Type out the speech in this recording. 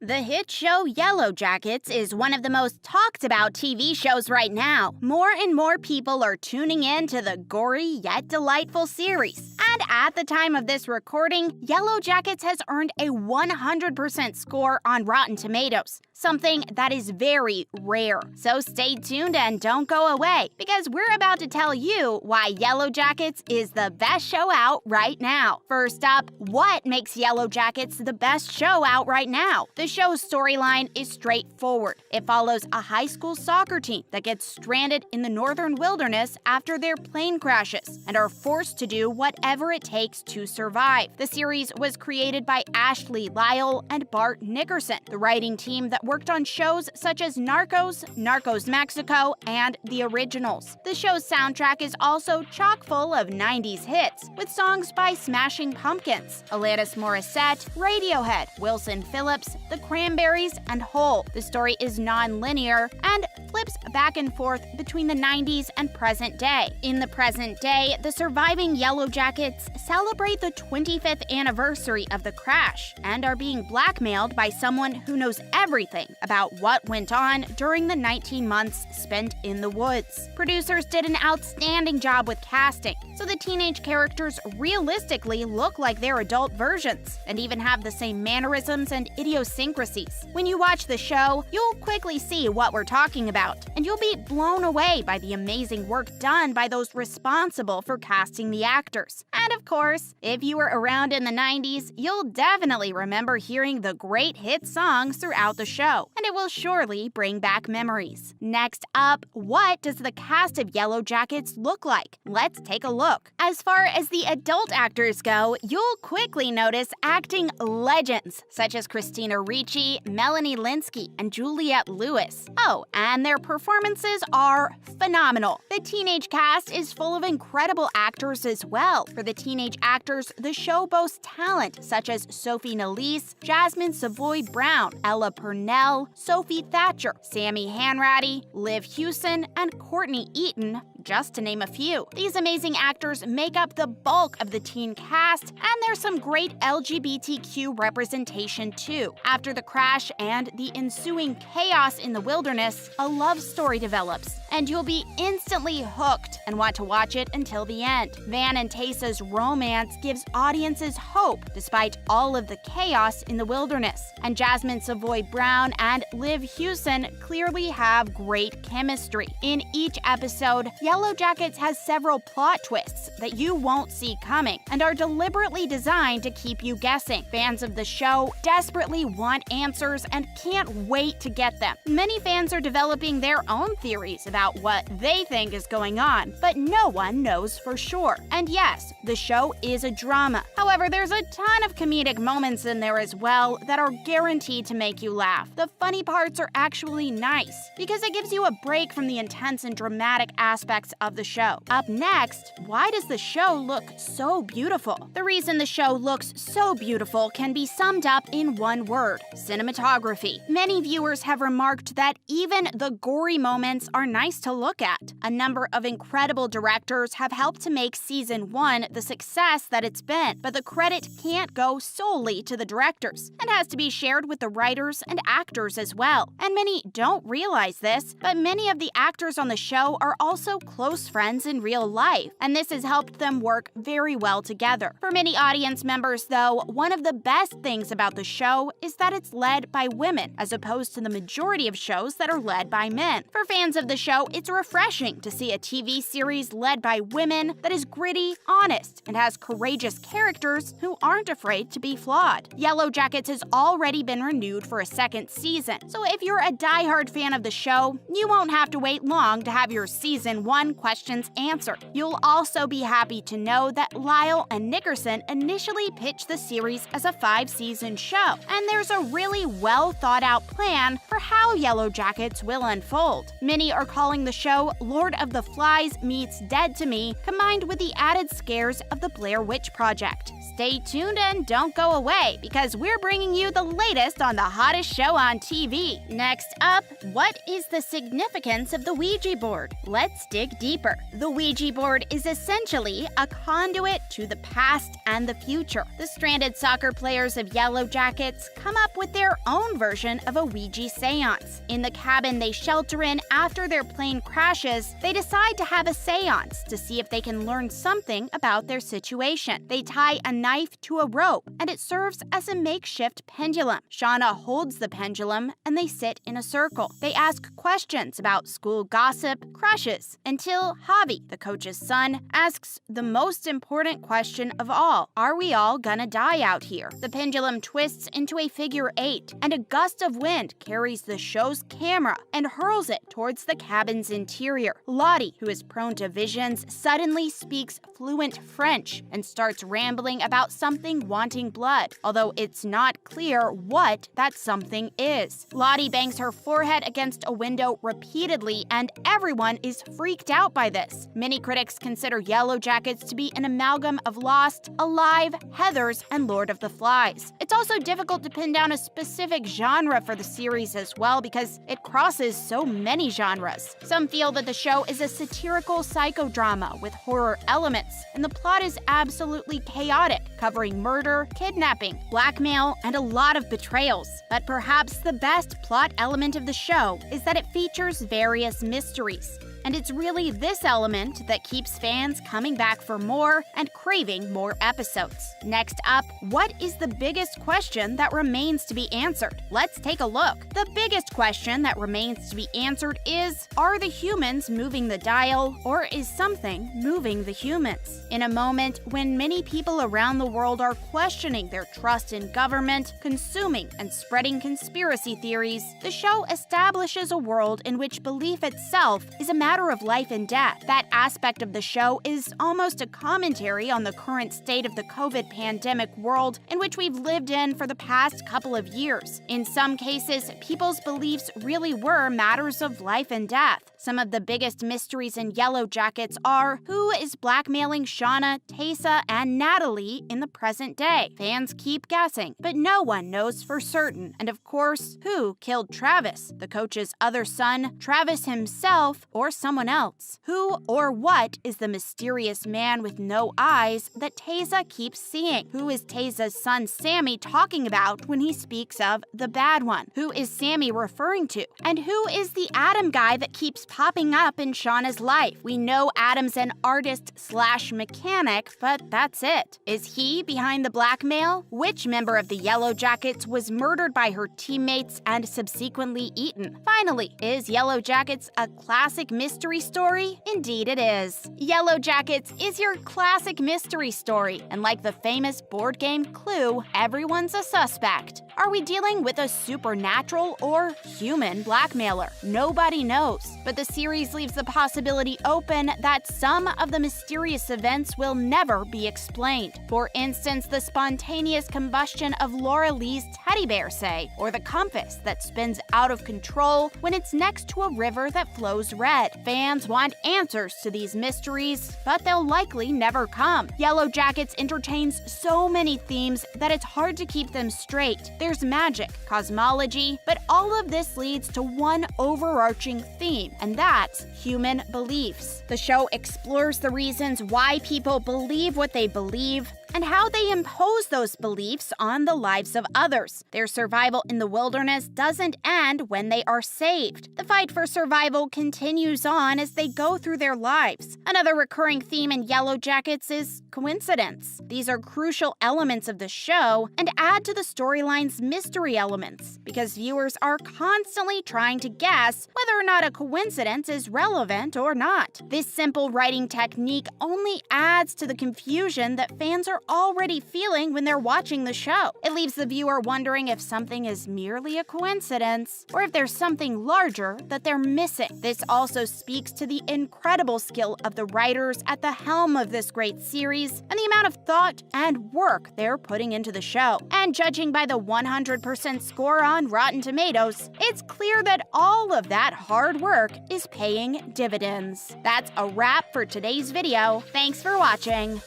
The hit show Yellowjackets is one of the most talked about TV shows right now. More and more people are tuning in to the gory yet delightful series. And at the time of this recording, Yellowjackets has earned a 100% score on Rotten Tomatoes, something that is very rare. So stay tuned and don't go away, because we're about to tell you why Yellowjackets is the best show out right now. First up, what makes Yellowjackets the best show out right now? The show's storyline is straightforward. It follows a high school soccer team that gets stranded in the northern wilderness after their plane crashes and are forced to do whatever it takes to survive. The series was created by Ashley Lyle and Bart Nickerson, the writing team that worked on shows such as Narcos, Narcos Mexico, and The Originals. The show's soundtrack is also chock full of 90s hits, with songs by Smashing Pumpkins, Alanis Morissette, Radiohead, Wilson Phillips, The Cranberries, and Hole. The story is non-linear and flips back and forth between the 90s and present day. In the present day, the surviving Yellowjackets celebrate the 25th anniversary of the crash and are being blackmailed by someone who knows everything about what went on during the 19 months spent in the woods. Producers did an outstanding job with casting, so the teenage characters realistically look like their adult versions and even have the same mannerisms and idiosyncrasies. When you watch the show, you'll quickly see what we're talking about, and you'll be blown away by the amazing work done by those responsible for casting the actors. And of course, if you were around in the 90s, you'll definitely remember hearing the great hit songs throughout the show, and it will surely bring back memories. Next up, what does the cast of Yellowjackets look like? Let's take a look. As far as the adult actors go, you'll quickly notice acting legends such as Christina Ricci, Melanie Lynskey, and Juliette Lewis. Oh, and their performances are phenomenal. The teenage cast is full of incredible actors as well. For the teenage actors, the show boasts talent such as Sophie Nélisse, Jasmine Savoy Brown, Ella Purnell, Sophie Thatcher, Sammy Hanratty, Liv Hewson, and Courtney Eaton, just to name a few. These amazing actors make up the bulk of the teen cast, and there's some great LGBTQ representation too. After the crash and the ensuing chaos in the wilderness, a love story develops, and you'll be instantly hooked and want to watch it until the end. Van and Tasa's romance gives audiences hope despite all of the chaos in the wilderness, and Jasmine Savoy Brown and Liv Hewson clearly have great chemistry. In each episode, Yellowjackets has several plot twists that you won't see coming and are deliberately designed to keep you guessing. Fans of the show desperately want answers and can't wait to get them. Many fans are developing their own theories about what they think is going on, but no one knows for sure. And yes, the show is a drama. However, there's a ton of comedic moments in there as well that are guaranteed to make you laugh. The funny parts are actually nice because it gives you a break from the intense and dramatic aspects of the show. Up next, why does the show look so beautiful? The reason the show looks so beautiful can be summed up in one word: cinematography. Many viewers have remarked that even the gory moments are nice to look at. A number of incredible directors have helped to make season 1 the success that it's been, but the credit can't go solely to the directors. It has to be shared with the writers and actors as well. And many don't realize this, but many of the actors on the show are also close friends in real life, and this has helped them work very well together. For many audience members, though, one of the best things about the show is that it's led by women, as opposed to the majority of shows that are led by men. For fans of the show, it's refreshing to see a TV series led by women that is gritty, honest, and has courageous characters who aren't afraid to be flawed. Yellowjackets has already been renewed for a second season, so if you're a diehard fan of the show, you won't have to wait long to have your season 1 questions answered. You'll also be happy to know that Lyle and Nickerson initially pitched the series as a 5-season show, and there's a really well thought out plan for how Yellowjackets will unfold. Many are calling the show Lord of the Flies meets Dead to Me, combined with the added scares of the Blair Witch Project. Stay tuned and don't go away, because we're bringing you the latest on the hottest show on TV. Next up, what is the significance of the Ouija board? Let's dig dig deeper. The Ouija board is essentially a conduit to the past and the future. The stranded soccer players of Yellowjackets come up with their own version of a Ouija seance. In the cabin they shelter in after their plane crashes, they decide to have a seance to see if they can learn something about their situation. They tie a knife to a rope, and it serves as a makeshift pendulum. Shauna holds the pendulum, and they sit in a circle. They ask questions about school gossip, crushes, until Javi, the coach's son, asks the most important question of all: are we all gonna die out here? The pendulum twists into a figure 8, and a gust of wind carries the show's camera and hurls it towards the cabin's interior. Lottie, who is prone to visions, suddenly speaks fluent French and starts rambling about something wanting blood, although it's not clear what that something is. Lottie bangs her forehead against a window repeatedly, and everyone is freaked out by this. Many critics consider Yellowjackets to be an amalgam of Lost, Alive, Heathers, and Lord of the Flies. It's also difficult to pin down a specific genre for the series as well because it crosses so many genres. Some feel that the show is a satirical psychodrama with horror elements, and the plot is absolutely chaotic, covering murder, kidnapping, blackmail, and a lot of betrayals. But perhaps the best plot element of the show is that it features various mysteries. And it's really this element that keeps fans coming back for more and craving more episodes. Next up, what is the biggest question that remains to be answered? Let's take a look. The biggest question that remains to be answered is, are the humans moving the dial, or is something moving the humans? In a moment when many people around the world are questioning their trust in government, consuming and spreading conspiracy theories, the show establishes a world in which belief itself is a matter of life and death. That aspect of the show is almost a commentary on the current state of the COVID pandemic world in which we've lived in for the past couple of years. In some cases, people's beliefs really were matters of life and death. Some of the biggest mysteries in Yellowjackets are: who is blackmailing Shauna, Taysa, and Natalie in the present day? Fans keep guessing, but no one knows for certain. And of course, who killed Travis, the coach's other son, Travis himself, or someone else? Who or what is the mysterious man with no eyes that Taysa keeps seeing? Who is Taysa's son Sammy talking about when he speaks of the bad one? Who is Sammy referring to? And who is the Adam guy that keeps popping up in Shauna's life? We know Adam's an artist/mechanic, but that's it. Is he behind the blackmail? Which member of the Yellowjackets was murdered by her teammates and subsequently eaten? Finally, is Yellowjackets a classic mystery story? Indeed it is. Yellowjackets is your classic mystery story, and like the famous board game Clue, everyone's a suspect. Are we dealing with a supernatural or human blackmailer? Nobody knows, but the series leaves the possibility open that some of the mysterious events will never be explained. For instance, the spontaneous combustion of Laura Lee's teddy bear, say, or the compass that spins out of control when it's next to a river that flows red. Fans want answers to these mysteries, but they'll likely never come. Yellowjackets entertains so many themes that it's hard to keep them straight. There's magic, cosmology, but all of this leads to one overarching theme, and that's human beliefs. The show explores the reasons why people believe what they believe, and how they impose those beliefs on the lives of others. Their survival in the wilderness doesn't end when they are saved. The fight for survival continues on as they go through their lives. Another recurring theme in Yellowjackets is coincidence. These are crucial elements of the show and add to the storyline's mystery elements, because viewers are constantly trying to guess whether or not a coincidence is relevant or not. This simple writing technique only adds to the confusion that fans are already feeling when they're watching the show. It leaves the viewer wondering if something is merely a coincidence or if there's something larger that they're missing. This also speaks to the incredible skill of the writers at the helm of this great series and the amount of thought and work they're putting into the show. And judging by the 100% score on Rotten Tomatoes, it's clear that all of that hard work is paying dividends. That's a wrap for today's video. Thanks for watching.